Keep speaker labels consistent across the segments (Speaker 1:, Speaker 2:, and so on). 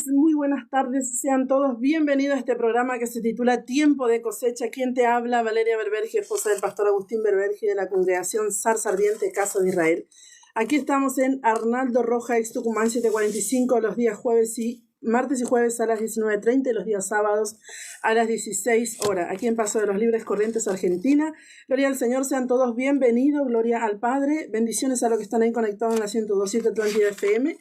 Speaker 1: muy buenas tardes, sean todos bienvenidos a este programa que se titula Tiempo de Cosecha. ¿Quién te habla? Valeria Berbergi, esposa del pastor Agustín Berbergi de la congregación Zarza Ardiente, Casa de Israel. Aquí estamos en Arnaldo Roja, ex Tucumán 745, los días martes y jueves a las 19:30 y los días sábados a las 16 horas. Aquí en Paso de los Libres, Corrientes, Argentina. Gloria al Señor, sean todos bienvenidos. Gloria al Padre. Bendiciones a los que están ahí conectados en la 102.7 Atlantida FM.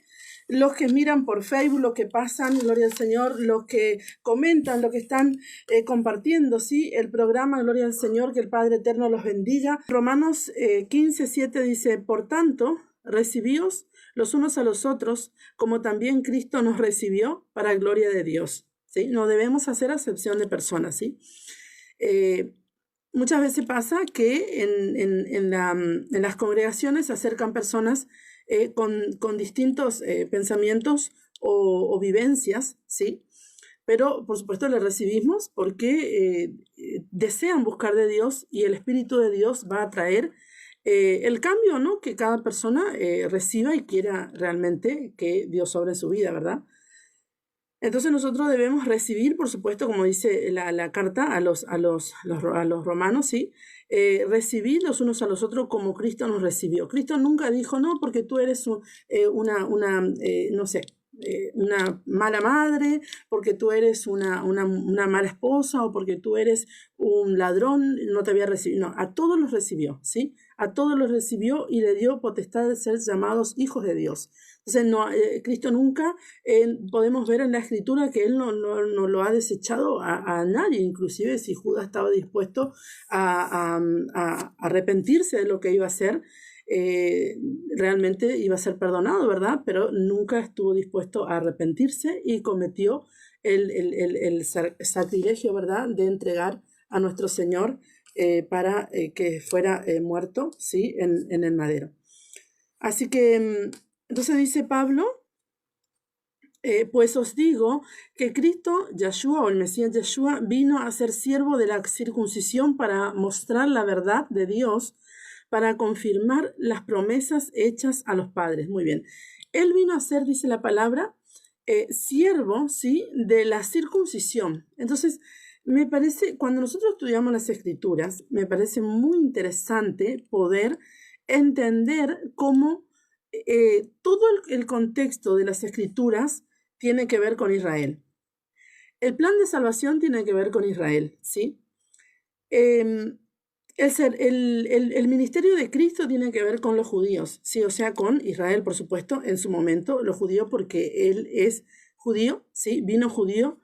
Speaker 1: Los que miran por Facebook, los que pasan, gloria al Señor, los que comentan, los que están compartiendo, ¿sí? El programa, gloria al Señor, que el Padre Eterno los bendiga. Romanos 15:7 dice, por tanto, recibíos los unos a los otros, como también Cristo nos recibió para gloria de Dios, ¿sí? No debemos hacer acepción de personas, ¿sí? Muchas veces pasa que en las congregaciones se acercan personas con distintos pensamientos o vivencias, ¿sí? Pero por supuesto le recibimos porque desean buscar de Dios y el Espíritu de Dios va a traer el cambio, ¿no? Que cada persona reciba y quiera realmente que Dios sobre su vida, ¿verdad? Entonces nosotros debemos recibir, por supuesto, como dice la carta a los romanos, ¿sí? Recibir los unos a los otros como Cristo nos recibió. Cristo nunca dijo, no, porque tú eres una mala madre, porque tú eres una mala esposa o porque tú eres un ladrón, no te había recibido. No, a todos los recibió, ¿sí? A todos los recibió y le dio potestad de ser llamados hijos de Dios. Entonces, Cristo nunca, podemos ver en la Escritura que Él no lo ha desechado a nadie, inclusive si Judas estaba dispuesto a arrepentirse de lo que iba a hacer, realmente iba a ser perdonado, ¿verdad? Pero nunca estuvo dispuesto a arrepentirse y cometió el sacrilegio, ¿verdad?, de entregar a nuestro Señor para que fuera muerto, ¿sí?, en el madero. Así que entonces dice Pablo, pues os digo que Cristo, Yeshua o el Mesías Yeshua, vino a ser siervo de la circuncisión para mostrar la verdad de Dios, para confirmar las promesas hechas a los padres. Muy bien. Él vino a ser, dice la palabra, siervo, ¿sí?, de la circuncisión. Entonces, me parece, cuando nosotros estudiamos las Escrituras, me parece muy interesante poder entender cómo todo el contexto de las Escrituras tiene que ver con Israel. El plan de salvación tiene que ver con Israel, ¿sí? El ministerio de Cristo tiene que ver con los judíos, ¿sí? O sea, con Israel, por supuesto, en su momento, los judíos, porque Él es judío, ¿sí? Vino judío,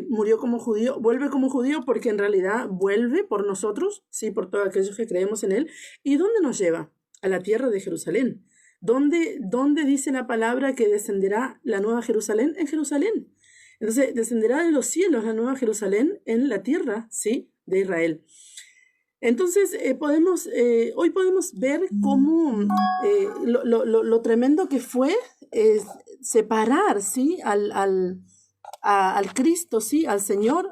Speaker 1: murió como judío, vuelve como judío porque en realidad vuelve por nosotros, ¿sí? Por todos aquellos que creemos en Él. ¿Y dónde nos lleva? A la tierra de Jerusalén. ¿Dónde dice la palabra que descenderá la nueva Jerusalén? En Jerusalén. Entonces, descenderá de los cielos la nueva Jerusalén en la tierra, ¿sí?, de Israel. Entonces, hoy podemos ver cómo lo tremendo que fue separar, ¿sí?, al Cristo, ¿sí?, al Señor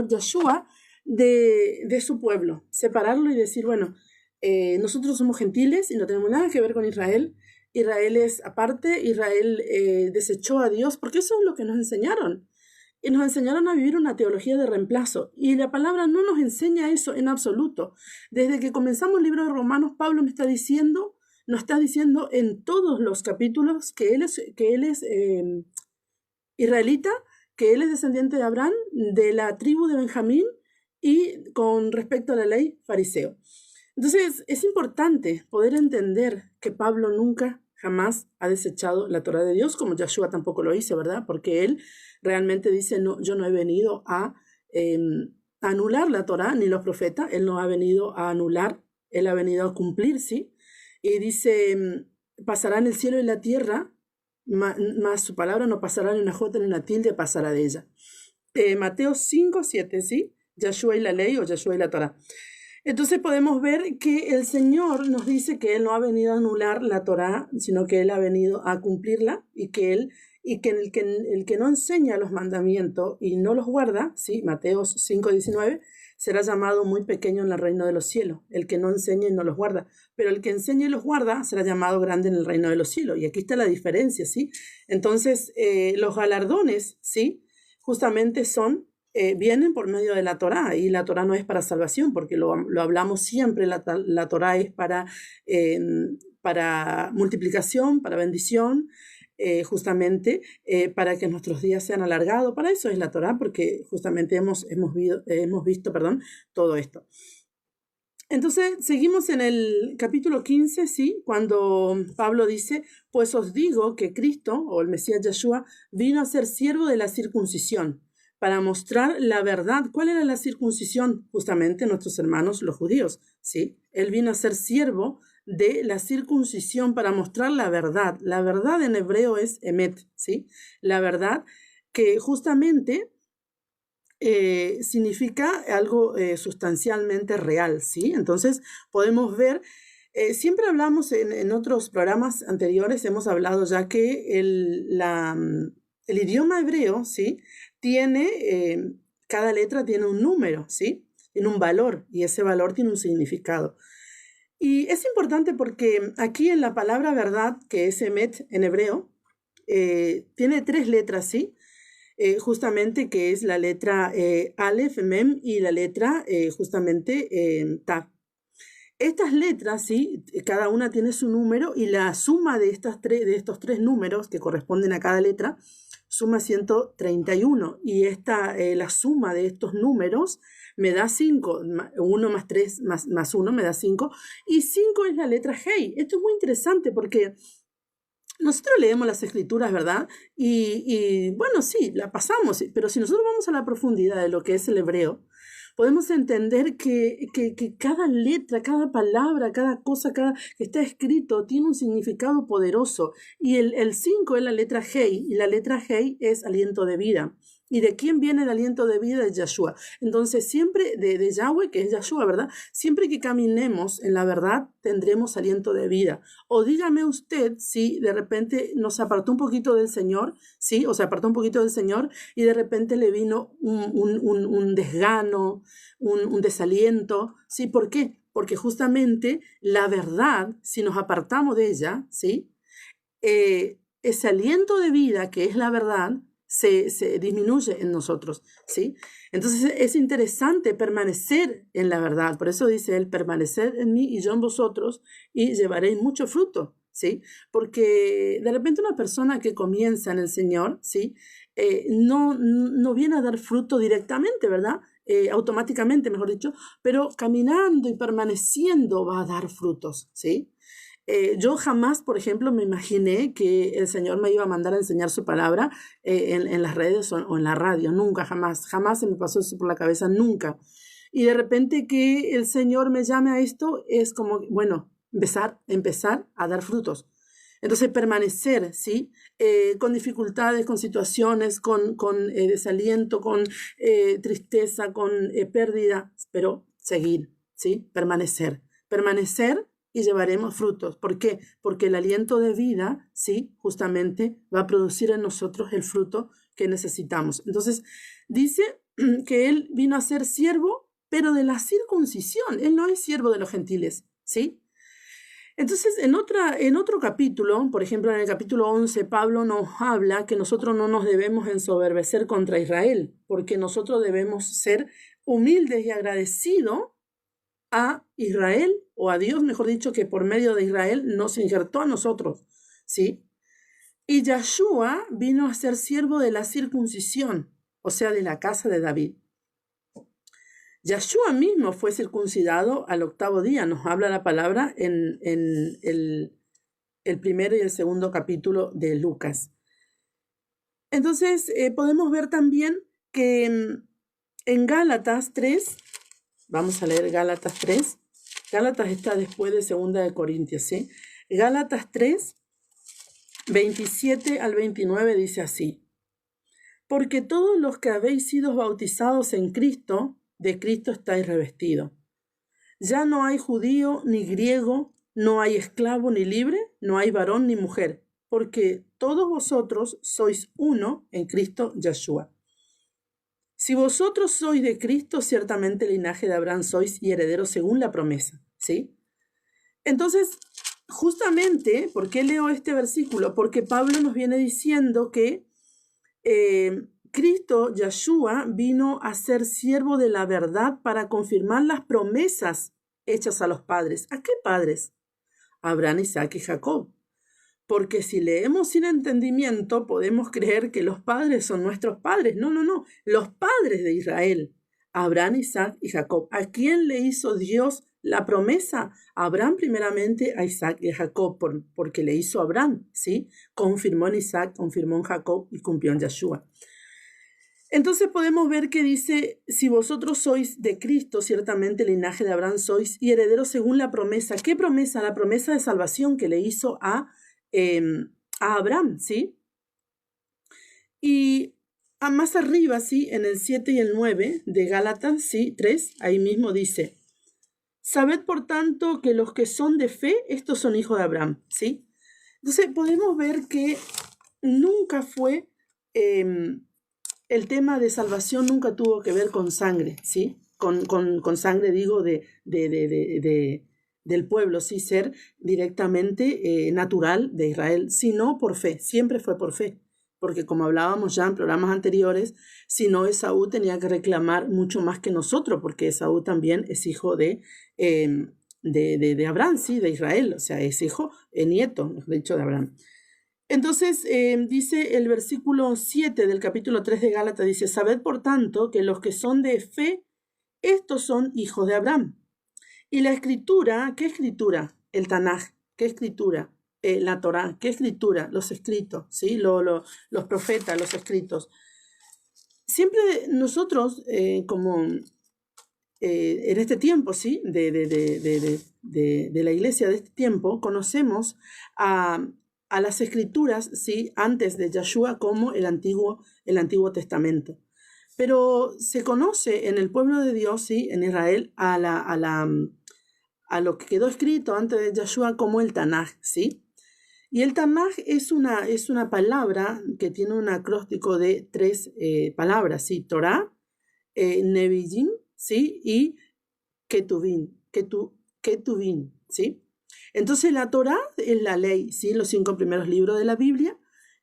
Speaker 1: Yeshua de su pueblo. Separarlo y decir, bueno, nosotros somos gentiles y no tenemos nada que ver con Israel. Israel es aparte, Israel desechó a Dios, porque eso es lo que nos enseñaron. Y nos enseñaron a vivir una teología de reemplazo. Y la palabra no nos enseña eso en absoluto. Desde que comenzamos el libro de Romanos, Pablo nos está diciendo en todos los capítulos que él es israelita, que él es descendiente de Abraham, de la tribu de Benjamín y con respecto a la ley, fariseo. Entonces, es importante poder entender que Pablo nunca, jamás ha desechado la Torá de Dios, como Yeshua tampoco lo hizo, ¿verdad? Porque él realmente dice, no, yo no he venido a anular la Torá, ni los profetas, él no ha venido a anular, él ha venido a cumplir, ¿sí? Y dice, pasarán el cielo y la tierra, más su palabra no pasará ni una jota ni una tilde, pasará de ella. Mateo 5:7, ¿sí? Yeshua y la ley o Yeshua y la Torá. Entonces podemos ver que el Señor nos dice que Él no ha venido a anular la Torá, sino que Él ha venido a cumplirla y que el que no enseña los mandamientos y no los guarda, ¿sí? Mateo 5:19, será llamado muy pequeño en el reino de los cielos, el que no enseña y no los guarda. Pero el que enseña y los guarda será llamado grande en el reino de los cielos. Y aquí está la diferencia, ¿sí? Entonces, los galardones, ¿sí? Justamente vienen por medio de la Torá, y la Torá no es para salvación, porque lo hablamos siempre, la Torá es para multiplicación, para bendición, justamente para que nuestros días sean alargados. Para eso es la Torá, porque justamente hemos visto todo esto. Entonces, seguimos en el capítulo 15, ¿sí? Cuando Pablo dice, pues os digo que Cristo, o el Mesías Yeshua, vino a ser siervo de la circuncisión, para mostrar la verdad. ¿Cuál era la circuncisión? Justamente nuestros hermanos, los judíos, ¿sí? Él vino a ser siervo de la circuncisión para mostrar la verdad. La verdad en hebreo es emet, ¿sí? La verdad que justamente significa algo sustancialmente real, ¿sí? Entonces podemos ver, siempre hablamos en otros programas anteriores, hemos hablado ya que el idioma hebreo, ¿sí? Tiene, cada letra tiene un número, ¿sí? Tiene un valor, y ese valor tiene un significado. Y es importante porque aquí en la palabra verdad, que es emet en hebreo, tiene 3 letras, ¿sí? Justamente que es la letra Aleph, Mem, y la letra justamente Tav. Estas letras, ¿sí? Cada una tiene su número, y la suma de estos 3 números que corresponden a cada letra suma 131, y la suma de estos números me da 5, 1 más 3 más 1 me da 5, y 5 es la letra Hei. Esto es muy interesante porque nosotros leemos las escrituras, ¿verdad? Y bueno, sí, la pasamos, pero si nosotros vamos a la profundidad de lo que es el hebreo, podemos entender que cada letra, cada palabra, cada cosa que está escrito tiene un significado poderoso. Y el 5 es la letra Hei, y la letra Hei es aliento de vida. ¿Y de quién viene el aliento de vida? De Yeshua. Entonces, siempre de Yahweh, que es Yeshua, ¿verdad? Siempre que caminemos en la verdad, tendremos aliento de vida. O dígame usted si de repente nos apartó un poquito del Señor, ¿sí? O se apartó un poquito del Señor, y de repente le vino un desgano, un desaliento, ¿sí? ¿Por qué? Porque justamente la verdad, si nos apartamos de ella, ¿sí? Ese aliento de vida que es la verdad se disminuye en nosotros, ¿sí? Entonces es interesante permanecer en la verdad. Por eso dice él, permanecer en mí y yo en vosotros, y llevaréis mucho fruto, ¿sí? Porque de repente una persona que comienza en el Señor, ¿sí? No viene a dar fruto directamente, ¿verdad? Automáticamente, mejor dicho, pero caminando y permaneciendo va a dar frutos, ¿sí? Yo jamás, por ejemplo, me imaginé que el Señor me iba a mandar a enseñar su palabra en las redes o en la radio. Nunca, jamás se me pasó eso por la cabeza, nunca. Y de repente que el Señor me llame a esto es como, bueno, empezar a dar frutos. Entonces, permanecer, ¿sí? Con dificultades, con situaciones, con desaliento, con tristeza, con pérdida, pero seguir, ¿sí? Permanecer y llevaremos frutos. ¿Por qué? Porque el aliento de vida, ¿sí? Justamente va a producir en nosotros el fruto que necesitamos. Entonces, dice que él vino a ser siervo, pero de la circuncisión. Él no es siervo de los gentiles, ¿sí? Entonces, en otro capítulo, por ejemplo, en el capítulo 11, Pablo nos habla que nosotros no nos debemos ensoberbecer contra Israel, porque nosotros debemos ser humildes y agradecidos a Israel, o a Dios, mejor dicho, que por medio de Israel nos injertó a nosotros, ¿sí? Y Yeshua vino a ser siervo de la circuncisión, o sea, de la casa de David. Yeshua mismo fue circuncidado al 8º día, nos habla la palabra en el primero y el segundo capítulo de Lucas. Entonces, podemos ver también que en Gálatas 3, vamos a leer Gálatas 3. Gálatas está después de 2 de Corintios, ¿sí? Gálatas 3, 27 al 29 dice así: porque todos los que habéis sido bautizados en Cristo, de Cristo estáis revestidos. Ya no hay judío ni griego, no hay esclavo ni libre, no hay varón ni mujer, porque todos vosotros sois uno en Cristo Yeshua. Si vosotros sois de Cristo, ciertamente linaje de Abraham sois y herederos según la promesa, ¿sí? Entonces, justamente, ¿por qué leo este versículo? Porque Pablo nos viene diciendo que Cristo, Yeshua, vino a ser siervo de la verdad para confirmar las promesas hechas a los padres. ¿A qué padres? Abraham, Isaac y Jacob. Porque si leemos sin entendimiento, podemos creer que los padres son nuestros padres. No, no, no. Los padres de Israel, Abraham, Isaac y Jacob. ¿A quién le hizo Dios la promesa? A Abraham primeramente, a Isaac y a Jacob, porque le hizo a Abraham, ¿sí? Confirmó en Isaac, confirmó en Jacob y cumplió en Yeshua. Entonces podemos ver que dice, si vosotros sois de Cristo, ciertamente el linaje de Abraham sois y herederos según la promesa. ¿Qué promesa? La promesa de salvación que le hizo a Abraham, ¿sí? Y más arriba, ¿sí? En el 7 y el 9 de Gálatas, ¿sí? 3, ahí mismo dice, sabed por tanto que los que son de fe, estos son hijos de Abraham, ¿sí? Entonces podemos ver que nunca fue, el tema de salvación nunca tuvo que ver con sangre, ¿sí? Con sangre, digo, del pueblo, sí, ser directamente natural de Israel, sino por fe, siempre fue por fe, porque como hablábamos ya en programas anteriores, si no, Esaú tenía que reclamar mucho más que nosotros, porque Esaú también es hijo de Abraham, sí, de Israel, o sea, es hijo, nieto, mejor dicho, de Abraham. Entonces, dice el versículo 7 del capítulo 3 de Gálatas, dice, sabed por tanto que los que son de fe, estos son hijos de Abraham. Y la escritura, ¿qué escritura? El Tanaj, ¿qué escritura? La Torá, ¿qué escritura? Los escritos, ¿sí? Los profetas, los escritos. Siempre nosotros, como en este tiempo, ¿sí? De la iglesia de este tiempo, conocemos a las escrituras, ¿sí? Antes de Yeshua como el Antiguo Testamento. Pero se conoce en el pueblo de Dios, ¿sí? En Israel, a lo que quedó escrito antes de Yeshua como el Tanaj, ¿sí? Y el Tanaj es una palabra que tiene un acróstico de 3 palabras, ¿sí? Torah, Nevi'im, ¿sí? Y Ketuvim, ¿sí? Entonces la Torah es la ley, ¿sí? Los 5 primeros libros de la Biblia.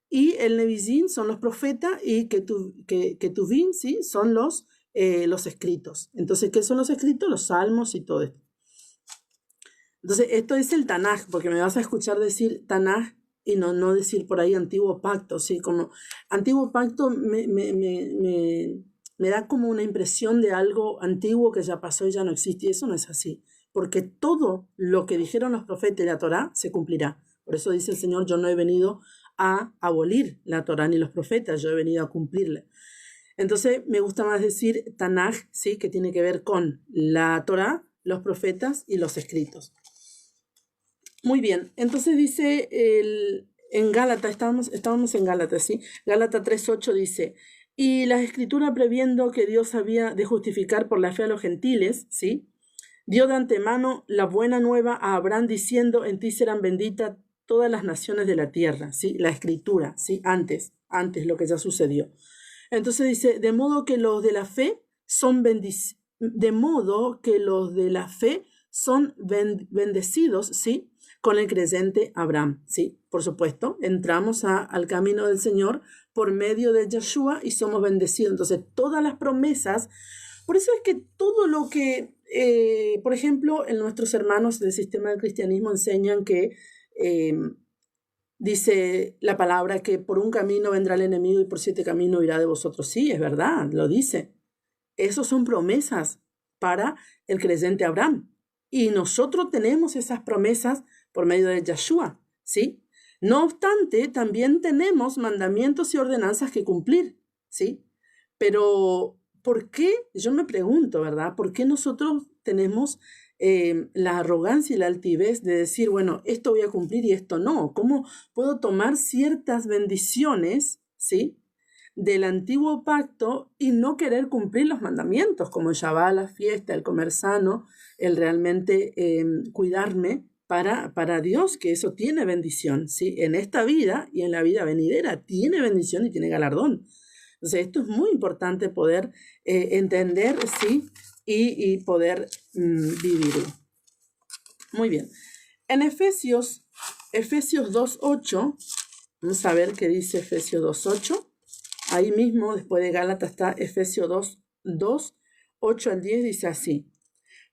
Speaker 1: Y el Nevi'im son los profetas y Ketuvim, ¿sí? Son los escritos. Entonces, ¿qué son los escritos? Los salmos y todo esto. Entonces, esto es el Tanaj, porque me vas a escuchar decir Tanaj y no decir por ahí Antiguo Pacto, ¿sí? Como Antiguo Pacto me da como una impresión de algo antiguo que ya pasó y ya no existe, y eso no es así, porque todo lo que dijeron los profetas y la Torá se cumplirá. Por eso dice el Señor, yo no he venido a abolir la Torá ni los profetas, yo he venido a cumplirla. Entonces me gusta más decir Tanaj, ¿sí? Que tiene que ver con la Torá, los profetas y los escritos. Muy bien, entonces dice en Gálatas, estábamos en Gálatas, ¿sí? Gálatas 3:8 dice, y la escritura previendo que Dios había de justificar por la fe a los gentiles, ¿sí? Dio de antemano la buena nueva a Abraham diciendo, en ti serán benditas todas las naciones de la tierra, ¿sí? La escritura, ¿sí? Antes lo que ya sucedió. Entonces dice, de modo que los de la fe son bendecidos, ¿sí? Con el creyente Abraham, ¿sí? Por supuesto, entramos al camino del Señor por medio de Yeshua y somos bendecidos. Entonces, todas las promesas, por eso es que todo lo que, por ejemplo, en nuestros hermanos del sistema del cristianismo enseñan que dice la palabra que por un camino vendrá el enemigo y por 7 caminos irá de vosotros. Sí, es verdad, lo dice. Esas son promesas para el creyente Abraham. Y nosotros tenemos esas promesas por medio de Yeshua, ¿sí? No obstante, también tenemos mandamientos y ordenanzas que cumplir, ¿sí? Pero, ¿por qué? Yo me pregunto, ¿verdad? ¿Por qué nosotros tenemos la arrogancia y la altivez de decir, bueno, esto voy a cumplir y esto no? ¿Cómo puedo tomar ciertas bendiciones, ¿sí? Del antiguo pacto y no querer cumplir los mandamientos, como el Shabbat, la fiesta, el comer sano, el realmente cuidarme para Dios, que eso tiene bendición, ¿sí? En esta vida y en la vida venidera tiene bendición y tiene galardón. Entonces, esto es muy importante poder entender, ¿sí? Y poder vivirlo. Muy bien. En Efesios 2:8, vamos a ver qué dice Efesios 2:8. Ahí mismo, después de Gálatas, está Efesios 2, 8 al 10, dice así.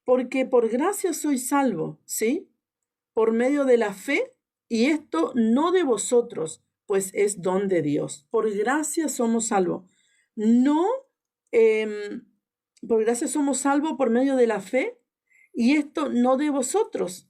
Speaker 1: Porque por gracia sois salvo, ¿sí? Por medio de la fe, y esto no de vosotros, pues es don de Dios. Por gracia somos salvos. No, por gracia somos salvos por medio de la fe, y esto no de vosotros.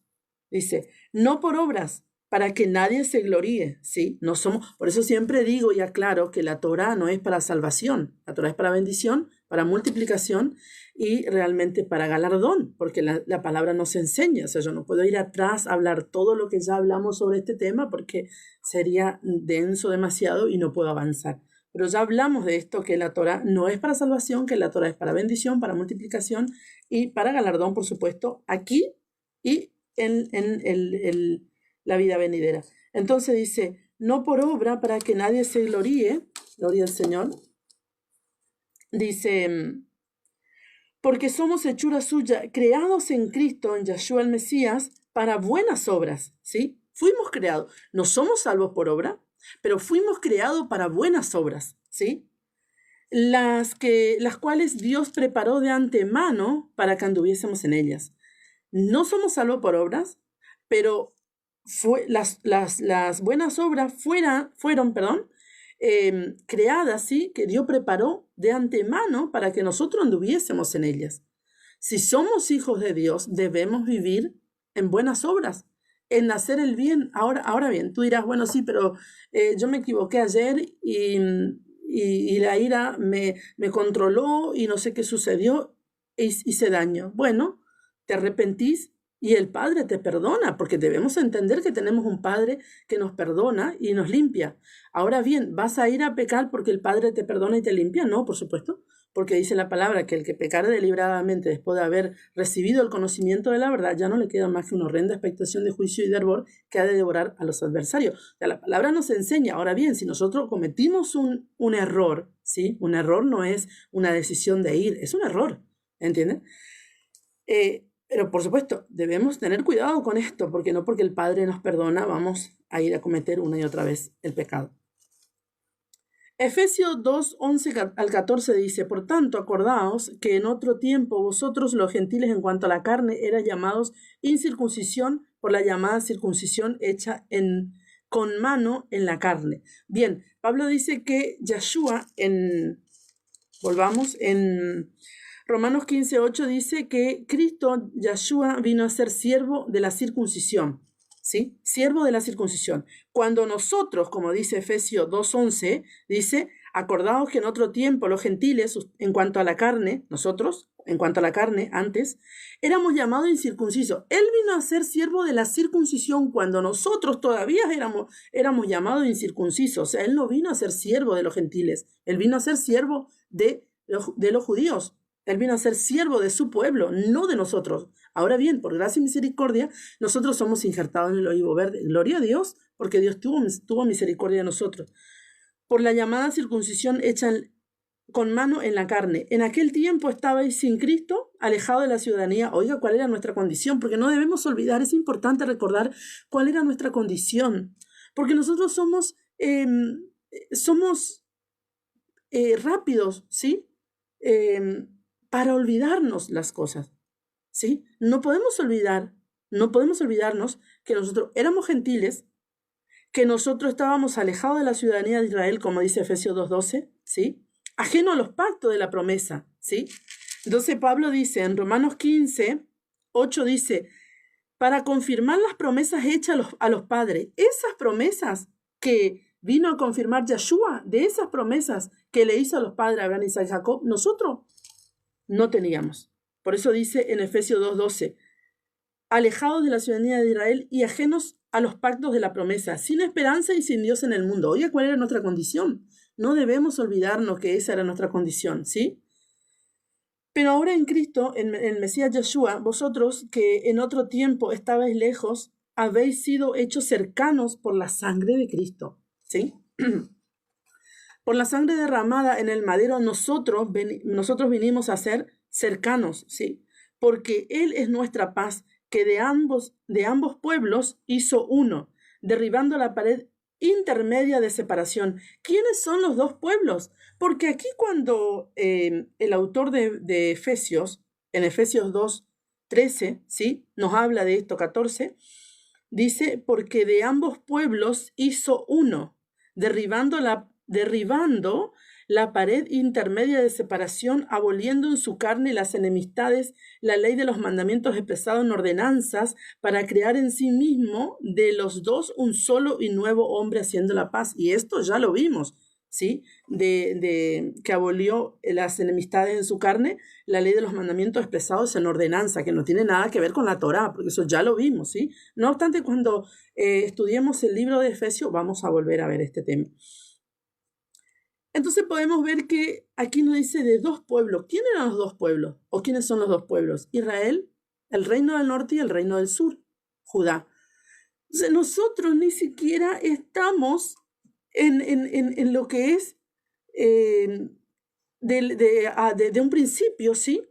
Speaker 1: Dice, no por obras, para que nadie se gloríe, ¿sí? No somos, por eso siempre digo y aclaro que la Torá no es para salvación, la Torá es para bendición, para multiplicación y realmente para galardón, porque la palabra nos enseña. O sea, yo no puedo ir atrás a hablar todo lo que ya hablamos sobre este tema porque sería denso demasiado y no puedo avanzar. Pero ya hablamos de esto, que la Torá no es para salvación, que la Torá es para bendición, para multiplicación y para galardón, por supuesto, aquí y en la vida venidera. Entonces dice, no por obra para que nadie se gloríe, gloria al Señor. Dice, porque somos hechura suya, creados en Cristo, en Yeshua el Mesías, para buenas obras, ¿sí? Fuimos creados, no somos salvos por obra, pero fuimos creados para buenas obras, ¿sí? Las cuales Dios preparó de antemano para que anduviésemos en ellas. No somos salvos por obras, pero las buenas obras fueron creadas, ¿sí? Que Dios preparó de antemano para que nosotros anduviésemos en ellas. Si somos hijos de Dios, debemos vivir en buenas obras, en hacer el bien. Ahora bien, tú dirás, bueno, sí, pero yo me equivoqué ayer y la ira me controló y no sé qué sucedió, hice daño. Bueno, te arrepentís y el Padre te perdona, porque debemos entender que tenemos un Padre que nos perdona y nos limpia. Ahora bien, ¿vas a ir a pecar porque el Padre te perdona y te limpia? No, por supuesto, porque dice la palabra que el que pecare deliberadamente después de haber recibido el conocimiento de la verdad, ya no le queda más que una horrenda expectación de juicio y de hervor que ha de devorar a los adversarios. O sea, la palabra nos enseña. Ahora bien, si nosotros cometimos un error, ¿sí? Un error no es una decisión de ir, es un error, ¿entienden? Pero por supuesto, debemos tener cuidado con esto, porque no porque el Padre nos perdona vamos a ir a cometer una y otra vez el pecado. Efesios 2, 11 al 14 dice, por tanto, acordaos que en otro tiempo vosotros los gentiles en cuanto a la carne eran llamados incircuncisión por la llamada circuncisión hecha con mano en la carne. Bien, Pablo dice que Yeshua volvamos en Romanos 15:8 dice que Cristo, Yeshua, vino a ser siervo de la circuncisión, ¿sí? Siervo de la circuncisión. Cuando nosotros, como dice Efesios 2:11, dice, acordaos que en otro tiempo los gentiles, en cuanto a la carne, nosotros, en cuanto a la carne, antes, éramos llamados incircuncisos. Él vino a ser siervo de la circuncisión cuando nosotros todavía éramos llamados incircuncisos. O sea, Él no vino a ser siervo de los gentiles, Él vino a ser siervo de los judíos. Él vino a ser siervo de su pueblo, no de nosotros. Ahora bien, por gracia y misericordia, nosotros somos injertados en el olivo verde. Gloria a Dios, porque Dios tuvo misericordia de nosotros. Por la llamada circuncisión hecha con mano en la carne. En aquel tiempo estabais sin Cristo, alejado de la ciudadanía. Oiga, ¿cuál era nuestra condición? Porque no debemos olvidar, es importante recordar cuál era nuestra condición. Porque nosotros somos rápidos, ¿sí? Para olvidarnos las cosas, ¿sí? No podemos olvidarnos que nosotros éramos gentiles, que nosotros estábamos alejados de la ciudadanía de Israel, como dice Efesios 2:12, ¿sí? Ajeno a los pactos de la promesa, ¿sí? Entonces Pablo dice en Romanos 15:8 dice, para confirmar las promesas hechas a los padres, esas promesas que vino a confirmar Yeshua, de esas promesas que le hizo a los padres Abraham, Isaac y Jacob, nosotros no teníamos. Por eso dice en Efesios 2:12, alejados de la ciudadanía de Israel y ajenos a los pactos de la promesa, sin esperanza y sin Dios en el mundo. Oye, ¿cuál era nuestra condición? No debemos olvidarnos que esa era nuestra condición, ¿sí? Pero ahora en Cristo, en el Mesías Yeshua, vosotros que en otro tiempo estabais lejos, habéis sido hechos cercanos por la sangre de Cristo, ¿sí? Por la sangre derramada en el madero nosotros vinimos a ser cercanos, ¿sí? Porque Él es nuestra paz, que de ambos pueblos hizo uno, derribando la pared intermedia de separación. ¿Quiénes son los dos pueblos? Porque aquí cuando el autor de Efesios, en Efesios 2:13, ¿sí? Nos habla de esto, 14, dice, porque de ambos pueblos hizo uno, derribando la pared intermedia de separación, aboliendo en su carne las enemistades, la ley de los mandamientos expresado en ordenanzas, para crear en sí mismo de los dos un solo y nuevo hombre haciendo la paz. Y esto ya lo vimos, ¿sí? Que abolió las enemistades en su carne, la ley de los mandamientos expresados en ordenanza, que no tiene nada que ver con la Torá, porque eso ya lo vimos, ¿sí? No obstante, cuando estudiemos el libro de Efesios, vamos a volver a ver este tema. Entonces podemos ver que aquí nos dice de dos pueblos. ¿Quién eran los dos pueblos? ¿O quiénes son los dos pueblos? Israel, el reino del norte y el reino del sur, Judá. Entonces nosotros ni siquiera estamos en lo que es de un principio, ¿sí?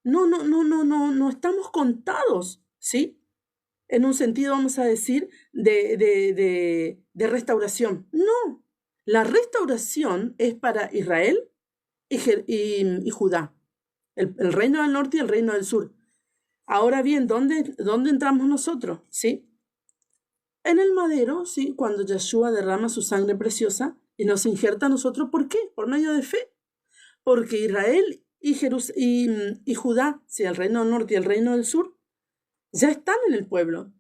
Speaker 1: No estamos contados, ¿sí? En un sentido, vamos a decir, de restauración. No, la restauración es para Israel y Judá, el reino del norte y el reino del sur. Ahora bien, ¿dónde entramos nosotros? ¿Sí? En el madero, ¿sí? Cuando Yeshua derrama su sangre preciosa y nos injerta a nosotros, ¿por qué? Por medio de fe. Porque Israel y Judá, ¿sí? El reino del norte y el reino del sur, ya están en el pueblo.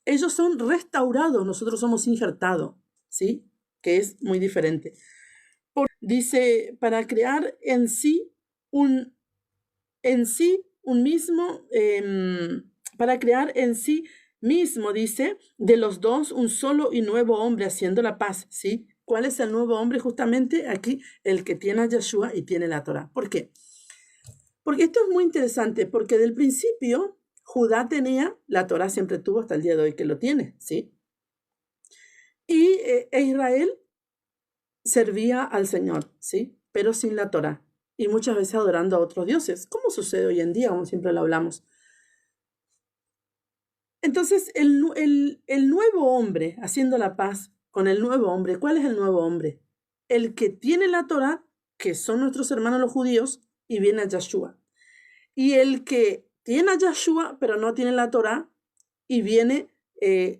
Speaker 1: Ellos son restaurados, nosotros somos injertados, ¿sí? Que es muy diferente. Dice, para crear en sí un mismo, para crear en sí mismo, dice, de los dos un solo y nuevo hombre haciendo la paz, ¿sí? ¿Cuál es el nuevo hombre? Justamente aquí, el que tiene a Yeshua y tiene la Torah. ¿Por qué? Porque esto es muy interesante, porque del principio Judá tenía, la Torah siempre tuvo hasta el día de hoy que lo tiene, ¿sí? Y Israel servía al Señor, ¿sí? Pero sin la Torah. Y muchas veces adorando a otros dioses, como sucede hoy en día, como siempre lo hablamos. Entonces, el nuevo hombre, haciendo la paz con el nuevo hombre, ¿cuál es el nuevo hombre? El que tiene la Torah, que son nuestros hermanos los judíos, y viene a Yeshua. Y el que tiene a Yeshua, pero no tiene la Torah, y viene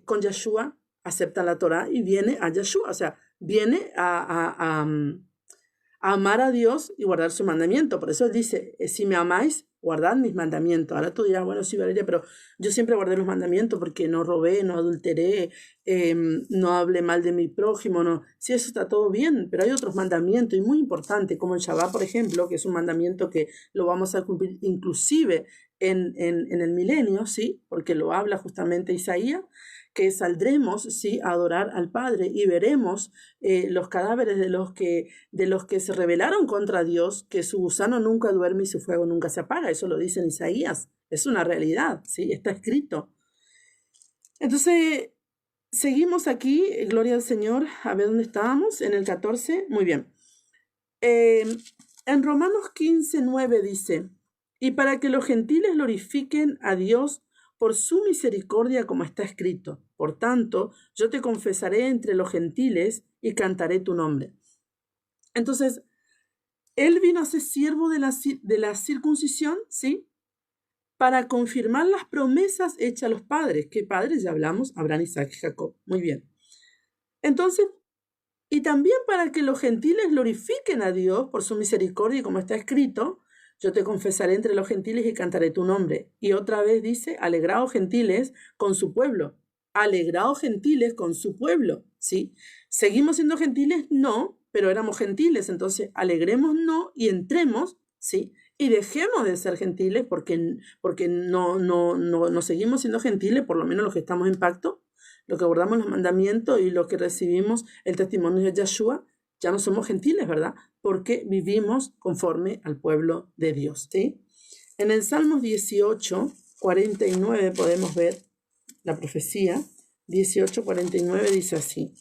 Speaker 1: con Yeshua, acepta la Torah y viene a Yeshua. O sea, viene a amar a Dios y guardar su mandamiento. Por eso él dice, si me amáis, guardad mis mandamientos. Ahora tú dirás, bueno, sí, Valeria, pero yo siempre guardé los mandamientos porque no robé, no adulteré, no hablé mal de mi prójimo, no. Sí, eso está todo bien, pero hay otros mandamientos y muy importantes, como el Shabbat, por ejemplo, que es un mandamiento que lo vamos a cumplir inclusive en el milenio, ¿sí? Porque lo habla justamente Isaías, que saldremos, ¿sí? A adorar al Padre y veremos los cadáveres de los que se rebelaron contra Dios, que su gusano nunca duerme y su fuego nunca se apaga. Eso lo dice en Isaías. Es una realidad, ¿sí? Está escrito. Entonces, seguimos aquí, gloria al Señor. A ver dónde estábamos, en el 14. Muy bien. En Romanos 15:9 dice, y para que los gentiles glorifiquen a Dios por su misericordia, como está escrito. Por tanto, yo te confesaré entre los gentiles y cantaré tu nombre. Entonces, él vino a ser siervo de la circuncisión, ¿sí? Para confirmar las promesas hechas a los padres. ¿Qué padres? Ya hablamos, Abraham, Isaac y Jacob. Muy bien. Entonces, y también para que los gentiles glorifiquen a Dios por su misericordia, como está escrito, yo te confesaré entre los gentiles y cantaré tu nombre. Y otra vez dice, alegraos gentiles con su pueblo. Alegraos gentiles con su pueblo, ¿sí? ¿Seguimos siendo gentiles? No, pero éramos gentiles. Entonces, alegrémonos y entremos, ¿sí? Y dejemos de ser gentiles porque no seguimos siendo gentiles, por lo menos los que estamos en pacto, los que guardamos los mandamientos y los que recibimos el testimonio de Yeshua, ya no somos gentiles, ¿verdad? Porque vivimos conforme al pueblo de Dios, ¿sí? En el Salmos 18:49 podemos ver la profecía. 18:49 dice así.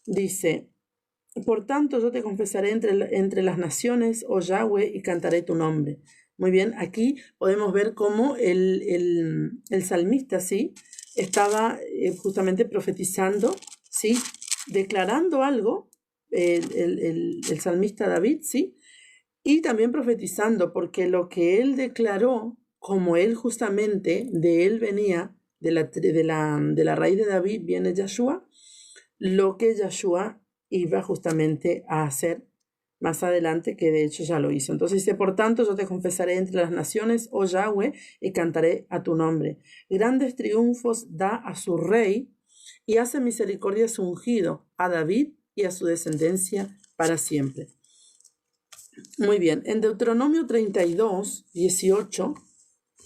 Speaker 1: Dice, Por tanto, yo te confesaré entre las naciones, oh Yahweh, y cantaré tu nombre. Muy bien, aquí podemos ver cómo el salmista, ¿sí? Estaba justamente profetizando, ¿sí? Declarando algo, el salmista David, ¿sí? Y también profetizando, porque lo que él declaró, como él justamente, de él venía, de la raíz de David viene Yahshua, lo que Yahshua iba justamente a hacer más adelante, que de hecho ya lo hizo. Entonces dice, por tanto, yo te confesaré entre las naciones, oh Yahweh, y cantaré a tu nombre. Grandes triunfos da a su rey y hace misericordia a su ungido, a David y a su descendencia para siempre. Muy bien, en Deuteronomio 32, 18,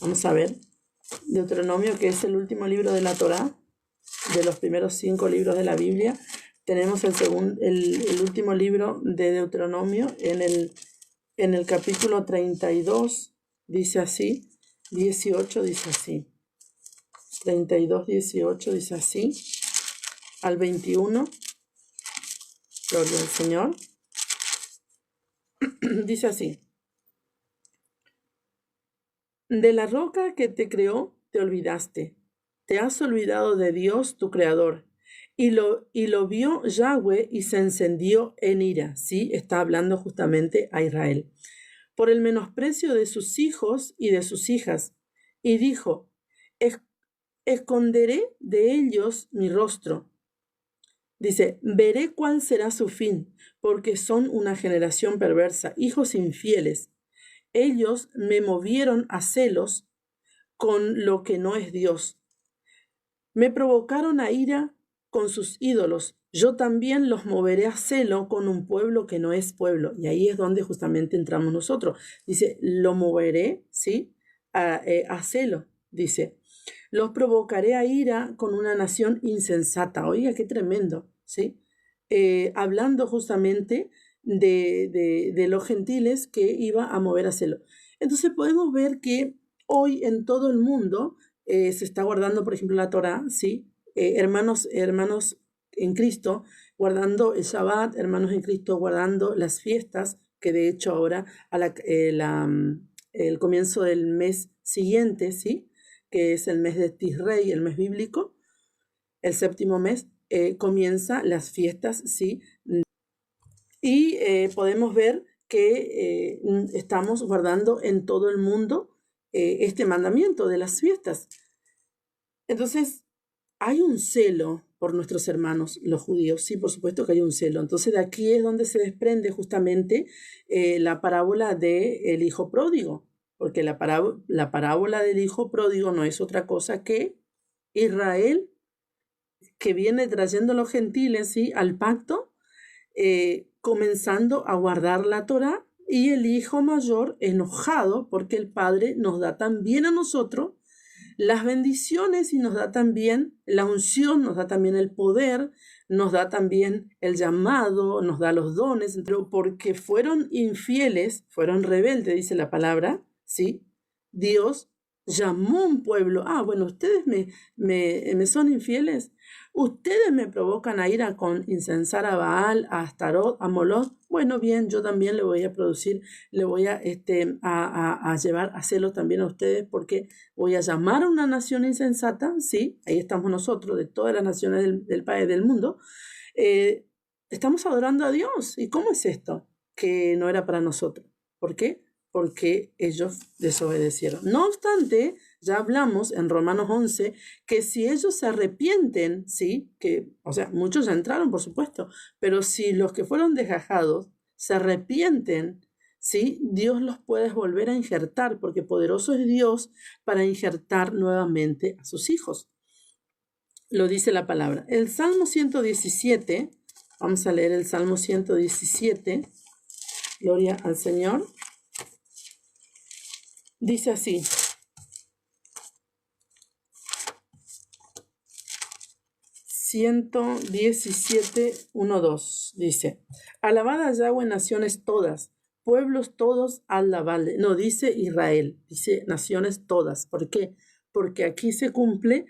Speaker 1: vamos a ver, Deuteronomio, que es el último libro de la Torá, de los primeros 5 libros de la Biblia, tenemos el último libro de Deuteronomio en el capítulo 32, dice así, 18 dice así, 32, 18 dice así, al 21, gloria al Señor, dice así, de la roca que te creó te olvidaste, te has olvidado de Dios tu creador. Y lo vio Yahweh y se encendió en ira. Sí, está hablando justamente a Israel. Por el menosprecio de sus hijos y de sus hijas. Y dijo, esconderé de ellos mi rostro. Dice, veré cuál será su fin, porque son una generación perversa, hijos infieles. Ellos me movieron a celos con lo que no es Dios. Me provocaron a ira con sus ídolos. Yo también los moveré a celo con un pueblo que no es pueblo. Y ahí es donde justamente entramos nosotros. Dice, lo moveré, ¿sí? A celo, dice. Los provocaré a ira con una nación insensata. Oiga, qué tremendo, ¿sí? Hablando justamente de los gentiles que iba a mover a celo. Entonces podemos ver que hoy en todo el mundo se está guardando, por ejemplo, la Torá, ¿sí? Hermanos en Cristo, guardando el Shabbat, hermanos en Cristo, guardando las fiestas, que de hecho ahora el comienzo del mes siguiente, ¿sí? Que es el mes de Tisrei, el mes bíblico, el séptimo mes, comienza las fiestas, ¿sí? Y podemos ver que estamos guardando en todo el mundo este mandamiento de las fiestas. Entonces, hay un celo por nuestros hermanos, los judíos, sí, por supuesto que hay un celo. Entonces, de aquí es donde se desprende justamente la parábola del hijo pródigo, porque la parábola del hijo pródigo no es otra cosa que Israel, que viene trayendo a los gentiles, ¿sí? Al pacto, comenzando a guardar la Torá, y el hijo mayor enojado porque el padre nos da también a nosotros las bendiciones y nos da también la unción, nos da también el poder, nos da también el llamado, nos da los dones, pero porque fueron infieles, fueron rebeldes, dice la palabra, ¿sí? Dios llamó un pueblo, bueno, ustedes me son infieles, ustedes me provocan a ira con incensar a Baal, a Astarot, a Moloch. Bueno, bien, yo también le voy a producir, le voy a llevar a celo también a ustedes, porque voy a llamar a una nación insensata, sí, ahí estamos nosotros, de todas las naciones del país, del mundo, estamos adorando a Dios. ¿Y cómo es esto? Que no era para nosotros. ¿Por qué? Porque ellos desobedecieron. No obstante, ya hablamos en Romanos 11 que si ellos se arrepienten, ¿sí? O sea, muchos ya entraron, por supuesto, pero si los que fueron desgajados se arrepienten, ¿sí? Dios los puede volver a injertar, porque poderoso es Dios para injertar nuevamente a sus hijos. Lo dice la palabra. El Salmo 117, vamos a leer el Salmo 117, gloria al Señor. Dice así. Ciento 1:2 dice: Alabad a Yahweh naciones todas, pueblos todos, alabadle. No, dice Israel, dice naciones todas. ¿Por qué? Porque aquí se cumple,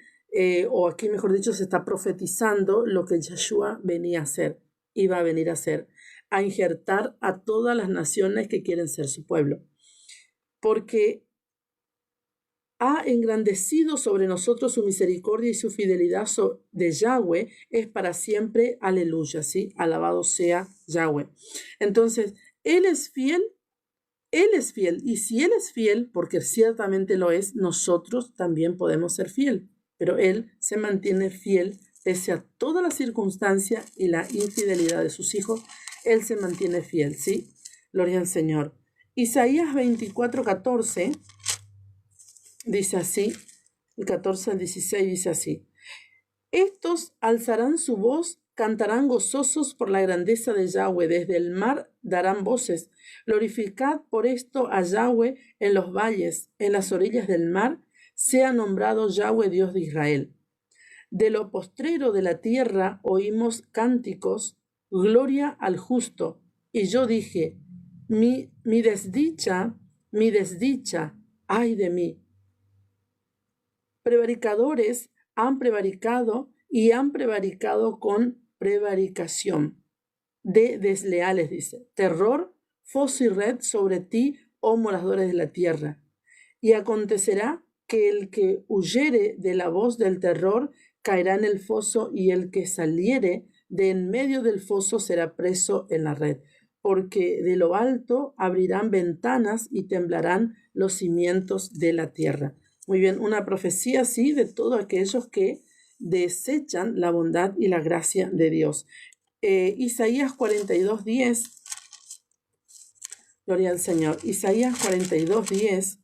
Speaker 1: o aquí mejor dicho, se está profetizando lo que Yeshua venía a hacer, iba a venir a hacer. a injertar a todas las naciones que quieren ser su pueblo. Porque ha engrandecido sobre nosotros su misericordia y su fidelidad de Yahweh es para siempre. Aleluya, ¿sí? Alabado sea Yahweh. Entonces, Él es fiel. Y si Él es fiel, porque ciertamente lo es, nosotros también podemos ser fiel. Pero Él se mantiene fiel pese a toda la circunstancia y la infidelidad de sus hijos. Él se mantiene fiel, ¿sí? Gloria al Señor. Isaías 24:14 dice así, el 14 al 16 dice así: estos alzarán su voz, cantarán gozosos por la grandeza de Yahweh, desde el mar darán voces. Glorificad por esto a Yahweh en los valles, en las orillas del mar, sea nombrado Yahweh Dios de Israel. De lo postrero de la tierra oímos cánticos, gloria al justo. Y yo dije, mi desdicha, ay de mí. Prevaricadores han prevaricado y han prevaricado con prevaricación. De desleales, dice. Terror, foso y red sobre ti, oh moradores de la tierra. Y acontecerá que el que huyere de la voz del terror caerá en el foso, y el que saliere de en medio del foso será preso en la red. Porque de lo alto abrirán ventanas y temblarán los cimientos de la tierra. Muy bien, una profecía así de todos aquellos que desechan la bondad y la gracia de Dios. Isaías 42:10, gloria al Señor. Isaías 42:10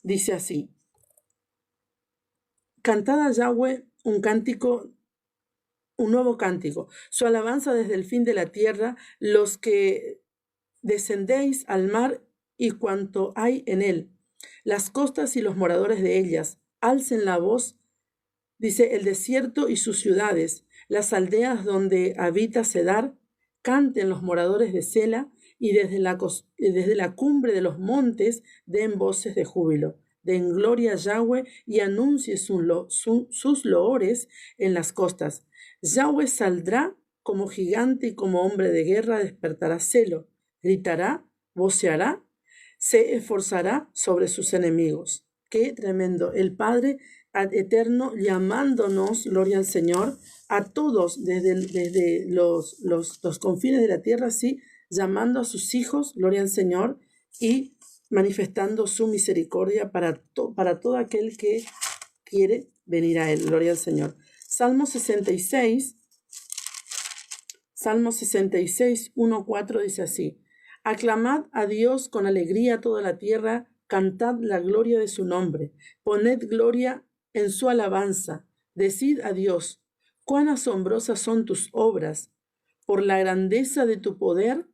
Speaker 1: dice así: cantad a Yahweh un cántico, un nuevo cántico, su alabanza desde el fin de la tierra, los que descendéis al mar y cuanto hay en él, las costas y los moradores de ellas, alcen la voz, dice, el desierto y sus ciudades, las aldeas donde habita Cedar, canten los moradores de Sela, y desde la cumbre de los montes den voces de júbilo. Den gloria a Yahweh y anuncie sus loores en las costas. Yahweh saldrá como gigante y como hombre de guerra despertará celo, gritará, voceará, se esforzará sobre sus enemigos. Qué tremendo. El Padre eterno llamándonos, gloria al Señor, a todos desde los confines de la tierra, sí, llamando a sus hijos, gloria al Señor, y manifestando su misericordia para todo aquel que quiere venir a Él, gloria al Señor. Salmo 66, 1:4 dice así: aclamad a Dios con alegría toda la tierra, cantad la gloria de su nombre, poned gloria en su alabanza, decid a Dios, cuán asombrosas son tus obras, por la grandeza de tu poder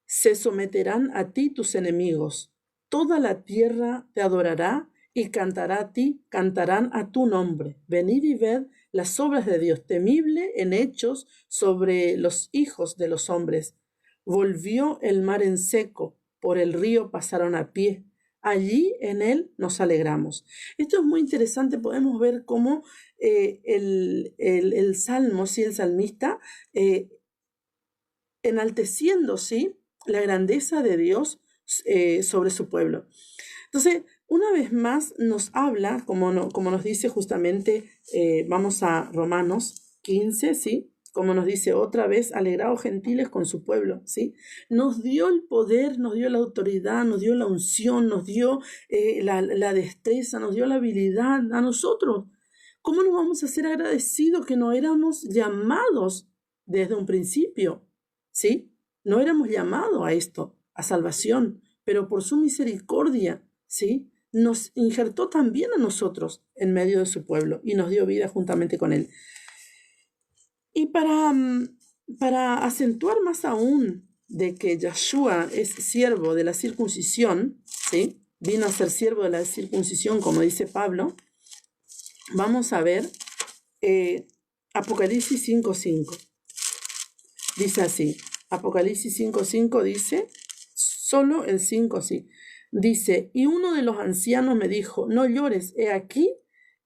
Speaker 1: se someterán a ti tus enemigos, toda la tierra te adorará y cantará a ti, cantarán a tu nombre. Venid y ved las obras de Dios, temible en hechos sobre los hijos de los hombres. Volvió el mar en seco, por el río pasaron a pie. Allí en él nos alegramos. Esto es muy interesante, podemos ver cómo el salmo, ¿sí? El salmista, enalteciendo, ¿sí?, la grandeza de Dios sobre su pueblo. Entonces, una vez más nos habla, como nos dice justamente, vamos a Romanos 15, ¿sí? Como nos dice otra vez, alegraos gentiles con su pueblo, ¿sí? Nos dio el poder, nos dio la autoridad, nos dio la unción, nos dio la destreza, nos dio la habilidad a nosotros. ¿Cómo nos vamos a ser agradecidos que no éramos llamados desde un principio? ¿Sí? No éramos llamados a esto, a salvación, pero por su misericordia, ¿sí?, nos injertó también a nosotros en medio de su pueblo y nos dio vida juntamente con él. Y para acentuar más aún de que Yahshua es siervo de la circuncisión, ¿sí?, vino a ser siervo de la circuncisión, como dice Pablo, vamos a ver Apocalipsis 5:5. Dice así, Apocalipsis 5:5 dice, solo el 5 sí. Dice, y uno de los ancianos me dijo, no llores, he aquí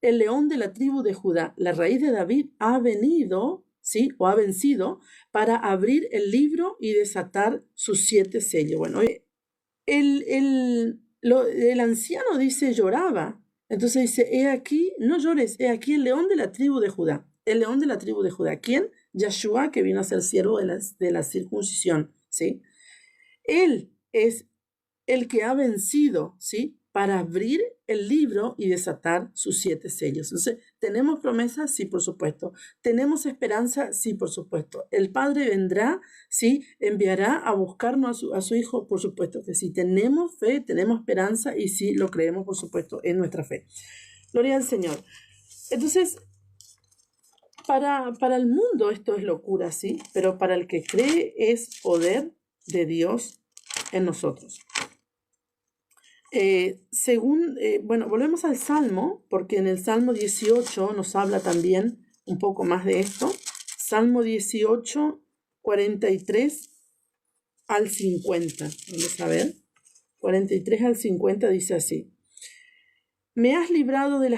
Speaker 1: el león de la tribu de Judá, la raíz de David, ha venido, ¿sí? O ha vencido para abrir el libro y desatar sus 7 sellos. Bueno, el anciano dice, lloraba. Entonces dice, he aquí, no llores, he aquí el león de la tribu de Judá. El león de la tribu de Judá. ¿Quién? Yahshua, que vino a ser siervo de la circuncisión, ¿sí? Él es el que ha vencido, ¿sí? Para abrir el libro y desatar sus 7 sellos. Entonces, ¿tenemos promesas? Sí, por supuesto. ¿Tenemos esperanza? Sí, por supuesto. El Padre vendrá, ¿sí? Enviará a buscarnos a su Hijo, por supuesto que sí. Tenemos fe, tenemos esperanza y sí lo creemos, por supuesto, en nuestra fe. Gloria al Señor. Entonces, para el mundo esto es locura, ¿sí? Pero para el que cree es poder de Dios en nosotros. Bueno, volvemos al Salmo, porque en el Salmo 18 nos habla también un poco más de esto. Salmo 18, 43 al 50. Vamos a ver. 43 al 50 dice así. Me has librado de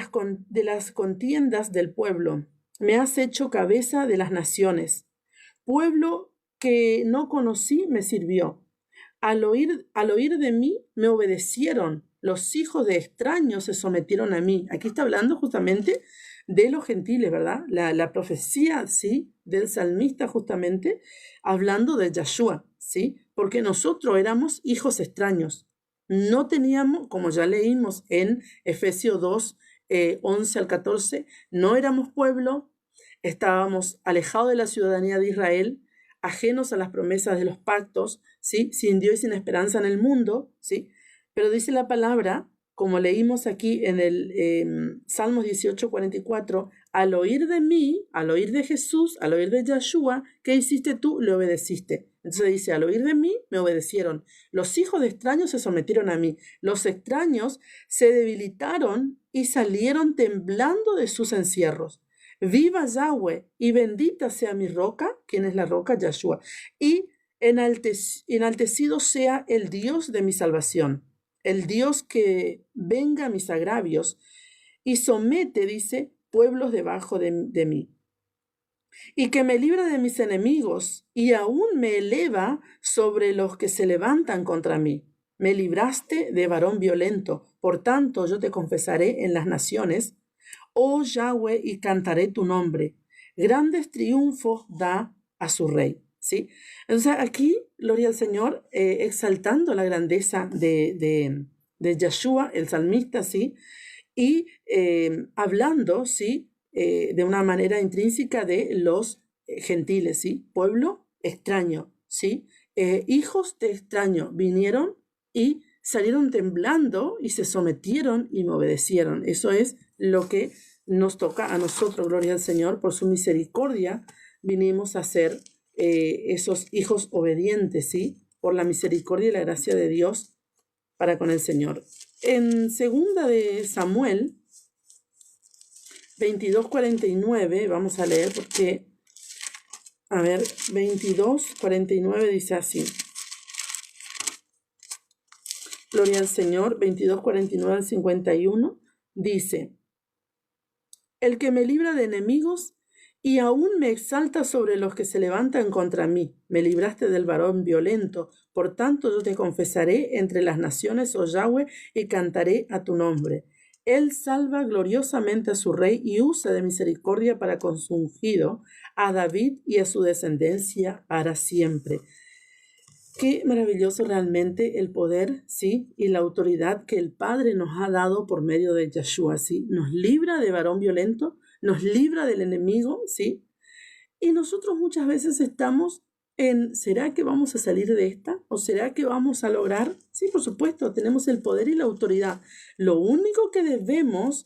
Speaker 1: las contiendas del pueblo. Me has hecho cabeza de las naciones. Pueblo que no conocí me sirvió. Al oír de mí me obedecieron. Los hijos de extraños se sometieron a mí. Aquí está hablando justamente de los gentiles, ¿verdad? La profecía, ¿sí? Del salmista justamente, hablando de Yahshua, ¿sí? Porque nosotros éramos hijos extraños. No teníamos, como ya leímos en Efesios 2, 11 al 14, no éramos pueblo, estábamos alejados de la ciudadanía de Israel, ajenos a las promesas de los pactos, ¿sí? Sin Dios y sin esperanza en el mundo, ¿sí? Pero dice la palabra, como leímos aquí en el Salmos 18, 44, al oír de mí, al oír de Jesús, al oír de Yahshua, ¿qué hiciste tú? Le obedeciste. Entonces dice, al oír de mí, me obedecieron. Los hijos de extraños se sometieron a mí. Los extraños se debilitaron y salieron temblando de sus encierros. Viva Yahweh y bendita sea mi roca, quien es la roca, Yahshua, y enaltecido sea el Dios de mi salvación, el Dios que venga a mis agravios y somete, dice, pueblos debajo de mí, y que me libra de mis enemigos y aún me eleva sobre los que se levantan contra mí. Me libraste de varón violento, por tanto yo te confesaré en las naciones, oh Yahweh, y cantaré tu nombre. Grandes triunfos da a su rey. ¿Sí? Entonces aquí, gloria al Señor, exaltando la grandeza de Yahshua, el salmista, ¿sí? Y hablando, ¿sí? De una manera intrínseca de los gentiles, ¿sí? Pueblo extraño, ¿sí? Hijos de extraño vinieron y salieron temblando y se sometieron y me obedecieron. Eso es lo que nos toca a nosotros, gloria al Señor, por su misericordia vinimos a ser esos hijos obedientes, ¿sí? Por la misericordia y la gracia de Dios para con el Señor. En segunda de Samuel 22:49, vamos a leer porque, a ver, 22:49 dice así. Gloria al Señor, 22:49 al 51, dice, el que me libra de enemigos y aún me exalta sobre los que se levantan contra mí. Me libraste del varón violento, por tanto yo te confesaré entre las naciones, oh Yahweh, y cantaré a tu nombre. Él salva gloriosamente a su rey y usa de misericordia para con su ungido, a David y a su descendencia para siempre. Qué maravilloso realmente el poder, ¿sí? Y la autoridad que el Padre nos ha dado por medio de Yahshua, ¿sí? Nos libra de varón violento, nos libra del enemigo, ¿sí? Y nosotros muchas veces estamos en, ¿será que vamos a salir de esta? ¿O será que vamos a lograr? Sí, por supuesto, tenemos el poder y la autoridad. Lo único que debemos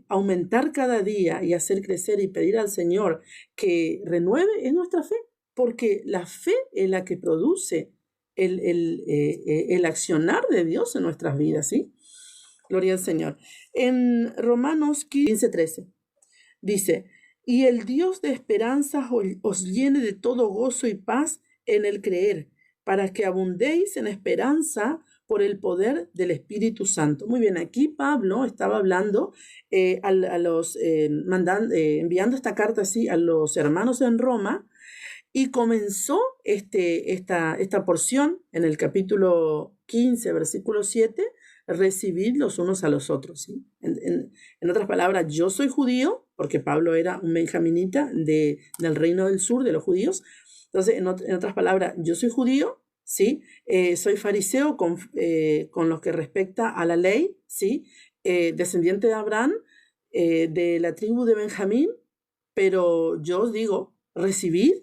Speaker 1: aumentar cada día y hacer crecer y pedir al Señor que renueve es nuestra fe. Porque la fe es la que produce el accionar de Dios en nuestras vidas, ¿sí? Gloria al Señor. En Romanos 15:13 dice, y el Dios de esperanzas os llene de todo gozo y paz en el creer, para que abundéis en esperanza por el poder del Espíritu Santo. Muy bien, aquí Pablo estaba hablando, enviando esta carta así a los hermanos en Roma, y comenzó esta porción en el capítulo 15, versículo 7, recibid los unos a los otros, ¿sí? En otras palabras, yo soy judío, porque Pablo era un benjaminita del reino del sur de los judíos. Entonces, en otras palabras, yo soy judío, ¿sí? Soy fariseo con lo que respecta a la ley, ¿sí? Descendiente de Abraham, de la tribu de Benjamín, pero yo os digo, recibid,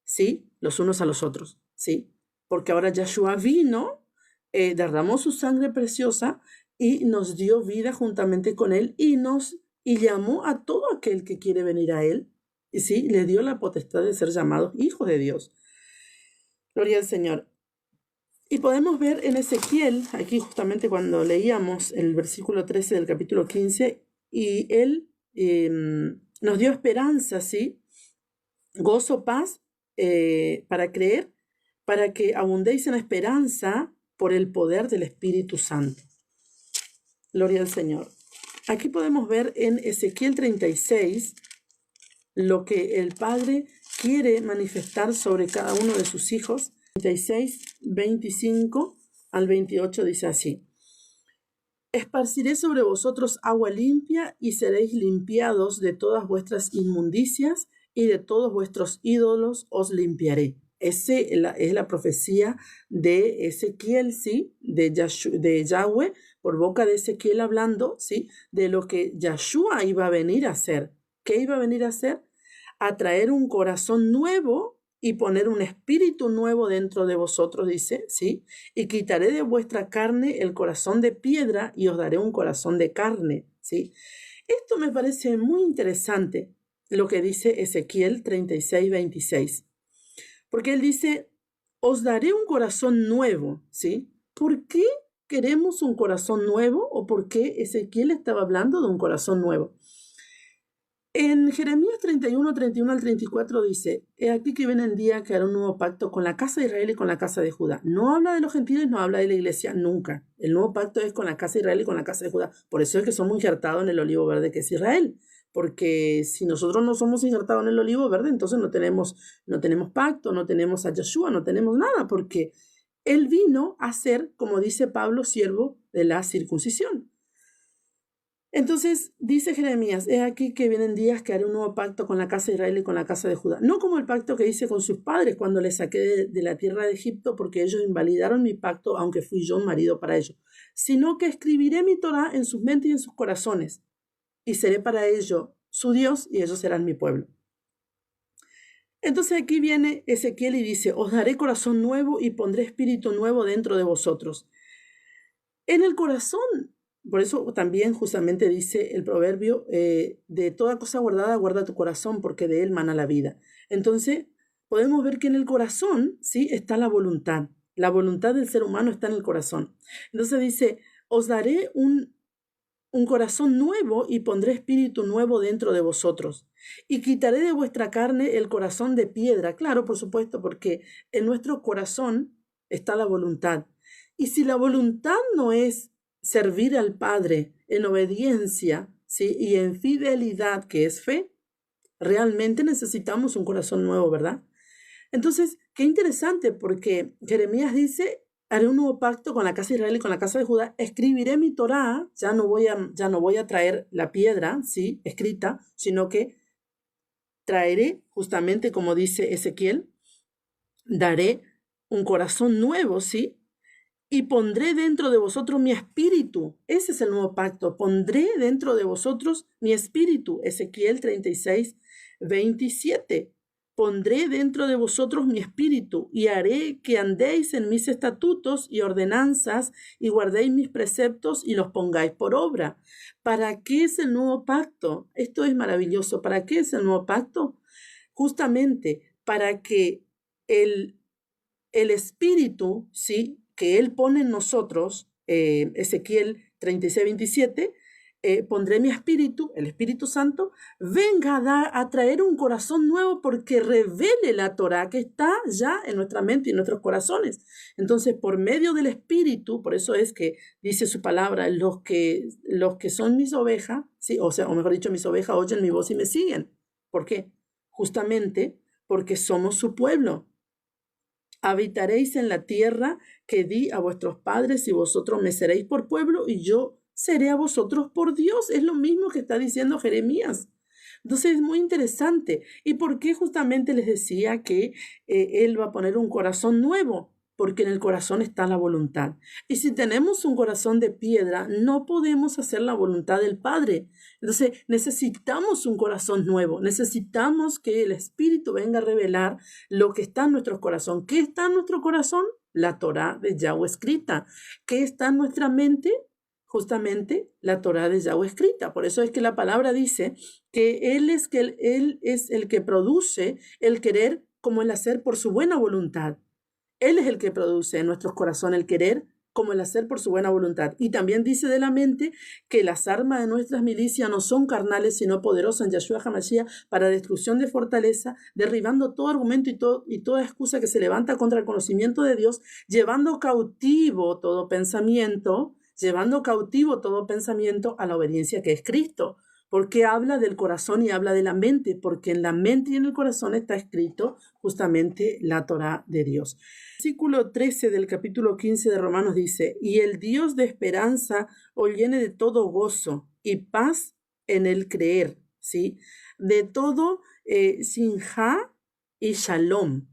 Speaker 1: ¿sí? Los unos a los otros, ¿sí? Porque ahora Yahshua vino, derramó su sangre preciosa y nos dio vida juntamente con él y llamó a todo aquel que quiere venir a él, y sí, le dio la potestad de ser llamados hijos de Dios. Gloria al Señor. Y podemos ver en Ezequiel, aquí justamente cuando leíamos el versículo 13 del capítulo 15, y él nos dio esperanza, ¿sí? Gozo, paz, para creer, para que abundéis en esperanza por el poder del Espíritu Santo. Gloria al Señor. Aquí podemos ver en Ezequiel 36 lo que el Padre quiere manifestar sobre cada uno de sus hijos. 36, 25 al 28 dice así: esparciré sobre vosotros agua limpia y seréis limpiados de todas vuestras inmundicias y de todos vuestros ídolos os limpiaré. Esa es la profecía de Ezequiel, ¿sí? De Yahweh, por boca de Ezequiel hablando, ¿sí? De lo que Yahshua iba a venir a hacer. ¿Qué iba a venir a hacer? A traer un corazón nuevo y poner un espíritu nuevo dentro de vosotros, dice, ¿sí? Y quitaré de vuestra carne el corazón de piedra y os daré un corazón de carne, ¿sí? Esto me parece muy interesante, lo que dice Ezequiel 36, 26. Porque él dice, os daré un corazón nuevo, ¿sí? ¿Por qué queremos un corazón nuevo o por qué Ezequiel estaba hablando de un corazón nuevo? En Jeremías 31, 31 al 34 dice, he aquí que viene el día que hará un nuevo pacto con la casa de Israel y con la casa de Judá. No habla de los gentiles, no habla de la iglesia, nunca. El nuevo pacto es con la casa de Israel y con la casa de Judá. Por eso es que somos injertados en el olivo verde que es Israel. Porque si nosotros no somos injertados en el olivo verde, entonces no tenemos pacto, no tenemos a Yeshua, no tenemos nada, porque él vino a ser, como dice Pablo, siervo de la circuncisión. Entonces dice Jeremías, he aquí que vienen días que haré un nuevo pacto con la casa de Israel y con la casa de Judá. No como el pacto que hice con sus padres cuando les saqué de la tierra de Egipto, porque ellos invalidaron mi pacto, aunque fui yo un marido para ellos, sino que escribiré mi Torah en sus mentes y en sus corazones, y seré para ellos su Dios y ellos serán mi pueblo. Entonces aquí viene Ezequiel y dice, os daré corazón nuevo y pondré espíritu nuevo dentro de vosotros. En el corazón, por eso también justamente dice el proverbio, de toda cosa guardada, guarda tu corazón, porque de él mana la vida. Entonces, podemos ver que en el corazón, ¿sí? Está la voluntad. La voluntad del ser humano está en el corazón. Entonces dice, os daré un corazón nuevo y pondré espíritu nuevo dentro de vosotros. Y quitaré de vuestra carne el corazón de piedra. Claro, por supuesto, porque en nuestro corazón está la voluntad. Y si la voluntad no es servir al Padre en obediencia, ¿sí? Y en fidelidad, que es fe, realmente necesitamos un corazón nuevo, ¿verdad? Entonces, qué interesante, porque Jeremías dice, haré un nuevo pacto con la casa de Israel y con la casa de Judá, escribiré mi Torá, ya no voy a traer la piedra, ¿sí? Escrita, sino que traeré, justamente como dice Ezequiel, daré un corazón nuevo, ¿sí? Y pondré dentro de vosotros mi espíritu. Ese es el nuevo pacto. Pondré dentro de vosotros mi espíritu. Ezequiel 36, 27. Pondré dentro de vosotros mi espíritu y haré que andéis en mis estatutos y ordenanzas y guardéis mis preceptos y los pongáis por obra. ¿Para qué es el nuevo pacto? Esto es maravilloso. ¿Para qué es el nuevo pacto? Justamente para que el espíritu, ¿sí? Que él pone en nosotros, Ezequiel 36, 27, pondré mi espíritu, el Espíritu Santo, venga a traer un corazón nuevo porque revele la Torá que está ya en nuestra mente y en nuestros corazones. Entonces, por medio del Espíritu, por eso es que dice su palabra, los que son mis ovejas, ¿sí? O mejor dicho, mis ovejas oyen mi voz y me siguen. ¿Por qué? Justamente porque somos su pueblo. Habitaréis en la tierra que di a vuestros padres y vosotros me seréis por pueblo y yo seré a vosotros por Dios. Es lo mismo que está diciendo Jeremías. Entonces es muy interesante. ¿Y por qué justamente les decía que Él va a poner un corazón nuevo? Porque en el corazón está la voluntad. Y si tenemos un corazón de piedra, no podemos hacer la voluntad del Padre. Entonces necesitamos un corazón nuevo. Necesitamos que el Espíritu venga a revelar lo que está en nuestro corazón. ¿Qué está en nuestro corazón? La Torá de Yahweh escrita. ¿Qué está en nuestra mente? Justamente la Torá de Yahweh escrita. Por eso es que la palabra dice que Él es el que produce el querer como el hacer por su buena voluntad. Él es el que produce en nuestros corazones el querer como el hacer por su buena voluntad. Y también dice de la mente que las armas de nuestras milicias no son carnales, sino poderosas en Yahshua HaMashiach para destrucción de fortaleza, derribando todo argumento y toda excusa que se levanta contra el conocimiento de Dios, llevando cautivo todo pensamiento a la obediencia que es Cristo. ¿Por qué habla del corazón y habla de la mente? Porque en la mente y en el corazón está escrito justamente la Torá de Dios. Versículo 13 del capítulo 15 de Romanos dice, y el Dios de esperanza os llene de todo gozo y paz en el creer, ¿sí? De todo sinja y shalom.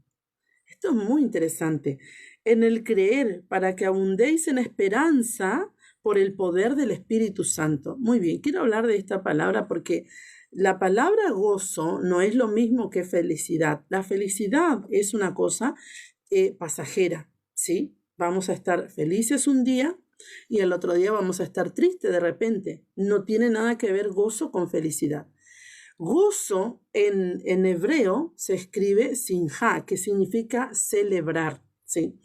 Speaker 1: Esto es muy interesante. En el creer, para que abundéis en esperanza por el poder del Espíritu Santo. Muy bien, quiero hablar de esta palabra porque la palabra gozo no es lo mismo que felicidad. La felicidad es una cosa pasajera, ¿sí? Vamos a estar felices un día y el otro día vamos a estar tristes de repente. No tiene nada que ver gozo con felicidad. Gozo en hebreo se escribe sinja, que significa celebrar, ¿sí?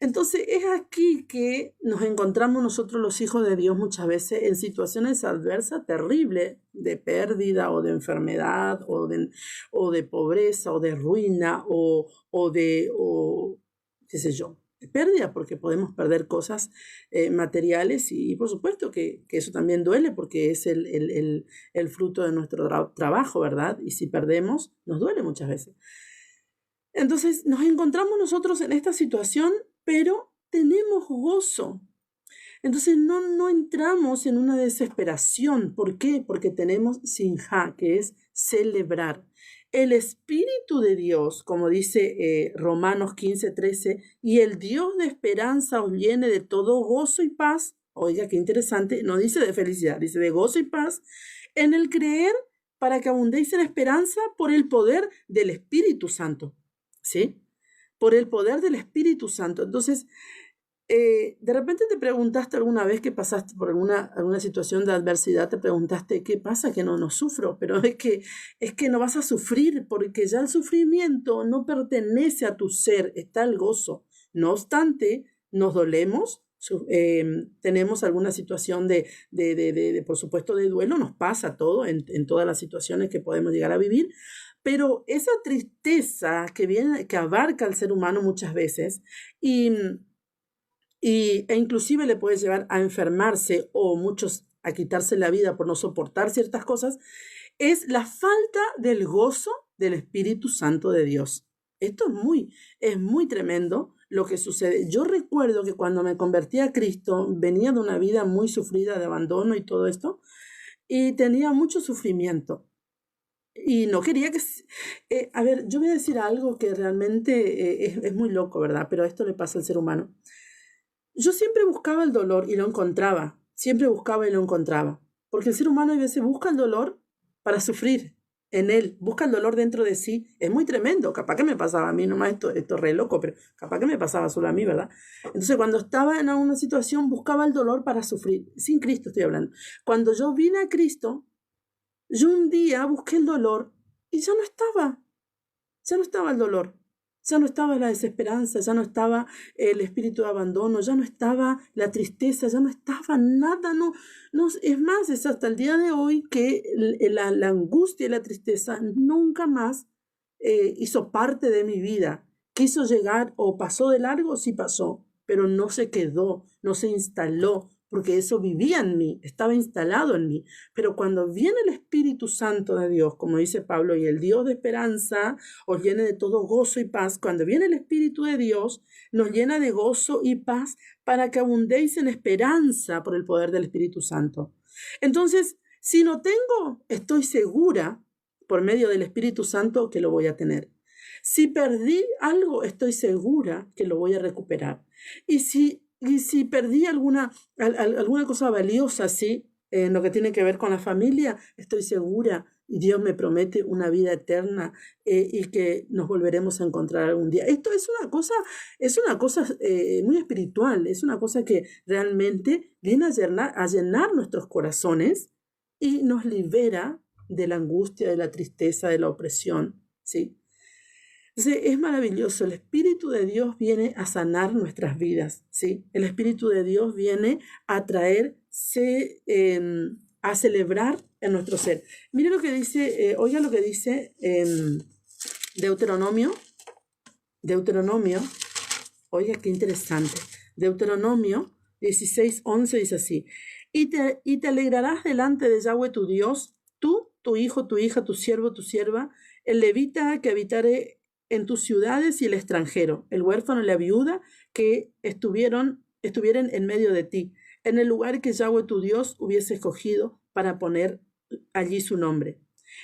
Speaker 1: Entonces es aquí que nos encontramos nosotros los hijos de Dios muchas veces en situaciones adversas terribles de pérdida o de enfermedad o de pobreza o de ruina o qué sé yo, de pérdida porque podemos perder cosas materiales y por supuesto que eso también duele porque es el fruto de nuestro trabajo, ¿verdad? Y si perdemos, nos duele muchas veces. Entonces nos encontramos nosotros en esta situación, pero tenemos gozo. Entonces no entramos en una desesperación. ¿Por qué? Porque tenemos sinja, que es celebrar. El Espíritu de Dios, como dice Romanos 15:13, y el Dios de esperanza os llene de todo gozo y paz. Oiga, qué interesante. No dice de felicidad, dice de gozo y paz en el creer para que abundéis en esperanza por el poder del Espíritu Santo. ¿Sí? Por el poder del Espíritu Santo. Entonces, de repente te preguntaste alguna vez que pasaste por alguna situación de adversidad, te preguntaste, ¿qué pasa? Que no sufro, pero es que no vas a sufrir porque ya el sufrimiento no pertenece a tu ser, está el gozo. No obstante, nos dolemos, tenemos alguna situación por supuesto, de duelo, nos pasa todo en todas las situaciones que podemos llegar a vivir, pero esa tristeza que abarca al ser humano muchas veces e inclusive le puede llevar a enfermarse o muchos a quitarse la vida por no soportar ciertas cosas, es la falta del gozo del Espíritu Santo de Dios. Esto es muy tremendo lo que sucede. Yo recuerdo que cuando me convertí a Cristo venía de una vida muy sufrida de abandono y todo esto y tenía mucho sufrimiento. Y no quería que... a ver, yo voy a decir algo que realmente es muy loco, ¿verdad? Pero esto le pasa al ser humano. Yo siempre buscaba el dolor y lo encontraba. Siempre buscaba y lo encontraba. Porque el ser humano a veces busca el dolor para sufrir en él. Busca el dolor dentro de sí. Es muy tremendo. Capaz que me pasaba a mí, nomás esto es re loco, pero capaz que me pasaba solo a mí, ¿verdad? Entonces cuando estaba en alguna situación buscaba el dolor para sufrir. Sin Cristo estoy hablando. Cuando yo vine a Cristo, yo un día busqué el dolor y ya no estaba el dolor. Ya no estaba la desesperanza, ya no estaba el espíritu de abandono, ya no estaba la tristeza, ya no estaba nada. No, no, es más, es hasta el día de hoy que la angustia y la tristeza nunca más hizo parte de mi vida. Quiso llegar o pasó de largo, sí pasó, pero no se quedó, no se instaló, porque eso vivía en mí, estaba instalado en mí. Pero cuando viene el Espíritu Santo de Dios, como dice Pablo, y el Dios de esperanza os llene de todo gozo y paz, cuando viene el Espíritu de Dios, nos llena de gozo y paz para que abundéis en esperanza por el poder del Espíritu Santo. Entonces, si no tengo, estoy segura por medio del Espíritu Santo que lo voy a tener. Si perdí algo, estoy segura que lo voy a recuperar. Y si perdí alguna cosa valiosa, ¿sí? En lo que tiene que ver con la familia, estoy segura y Dios me promete una vida eterna y que nos volveremos a encontrar algún día. Esto es una cosa muy espiritual, es una cosa que realmente viene a llenar nuestros corazones y nos libera de la angustia, de la tristeza, de la opresión, ¿sí? Entonces, es maravilloso. El Espíritu de Dios viene a sanar nuestras vidas, ¿sí? El Espíritu de Dios viene a traerse, a celebrar en nuestro ser. Mire lo que dice, oiga lo que dice Deuteronomio, oiga qué interesante. Deuteronomio 16:11 dice así: y te alegrarás delante de Yahweh tu Dios, tú, tu hijo, tu hija, tu siervo, tu sierva, el levita que habitare en tus ciudades y el extranjero, el huérfano y la viuda que estuvieran en medio de ti, en el lugar que Yahweh tu Dios hubiese escogido para poner allí su nombre.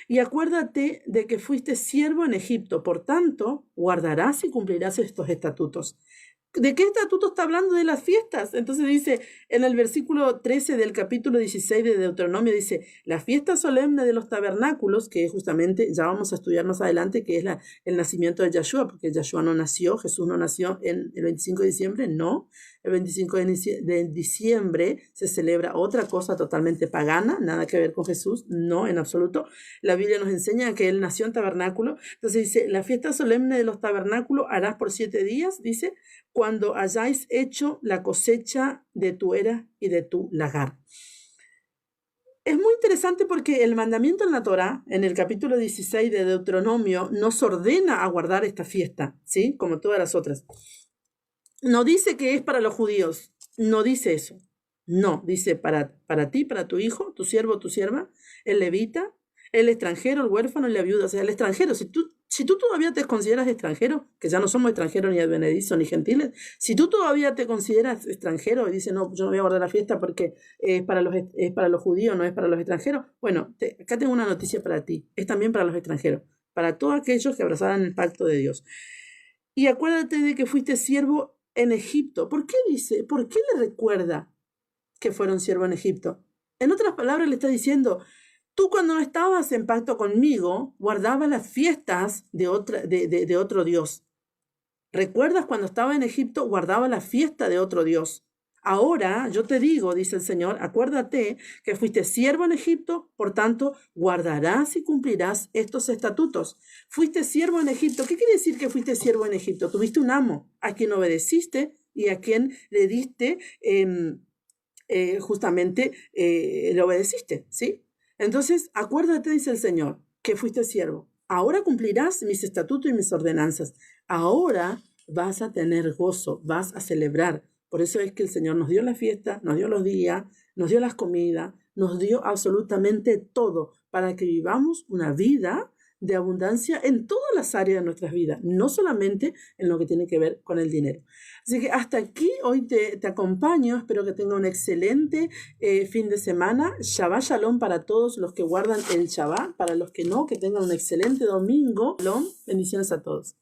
Speaker 1: Y acuérdate de que fuiste siervo en Egipto, por tanto, guardarás y cumplirás estos estatutos. ¿De qué estatuto está hablando? De las fiestas. Entonces dice, en el versículo 13 del capítulo 16 de Deuteronomio, dice, la fiesta solemne de los tabernáculos, que justamente ya vamos a estudiar más adelante, que es el nacimiento de Yahshua, porque Yahshua no nació, Jesús no nació en el 25 de diciembre, no. El 25 de diciembre se celebra otra cosa totalmente pagana, nada que ver con Jesús, no, en absoluto. La Biblia nos enseña que Él nació en tabernáculo. Entonces dice, la fiesta solemne de los tabernáculos harás por 7 días, dice, cuando hayáis hecho la cosecha de tu era y de tu lagar. Es muy interesante porque el mandamiento en la Torá, en el capítulo 16 de Deuteronomio, nos ordena a guardar esta fiesta, ¿sí? Como todas las otras. No dice que es para los judíos, no dice eso. No, dice para ti, para tu hijo, tu siervo, tu sierva, el levita, el extranjero, el huérfano y la viuda. O sea, el extranjero, si tú todavía te consideras extranjero, que ya no somos extranjeros ni advenedizos ni gentiles, si tú todavía te consideras extranjero y dices, no, yo no voy a guardar la fiesta porque es para los judíos, no es para los extranjeros, bueno, acá tengo una noticia para ti, es también para los extranjeros, para todos aquellos que abrazaran el pacto de Dios. Y acuérdate de que fuiste siervo en Egipto. ¿Por qué dice? ¿Por qué le recuerda que fueron siervos en Egipto? En otras palabras le está diciendo, tú cuando no estabas en pacto conmigo, guardabas las fiestas de otro Dios. ¿Recuerdas cuando estaba en Egipto, guardaba la fiesta de otro Dios? Ahora yo te digo, dice el Señor, acuérdate que fuiste siervo en Egipto, por tanto, guardarás y cumplirás estos estatutos. Fuiste siervo en Egipto. ¿Qué quiere decir que fuiste siervo en Egipto? Tuviste un amo a quien obedeciste y a quien le diste, justamente, le obedeciste, ¿sí? Entonces, acuérdate, dice el Señor, que fuiste siervo. Ahora cumplirás mis estatutos y mis ordenanzas. Ahora vas a tener gozo, vas a celebrar. Por eso es que el Señor nos dio la fiesta, nos dio los días, nos dio las comidas, nos dio absolutamente todo para que vivamos una vida de abundancia en todas las áreas de nuestras vidas, no solamente en lo que tiene que ver con el dinero. Así que hasta aquí hoy te acompaño, espero que tenga un excelente fin de semana. Shabbat Shalom para todos los que guardan el Shabbat, para los que no, que tengan un excelente domingo. Shalom, bendiciones a todos.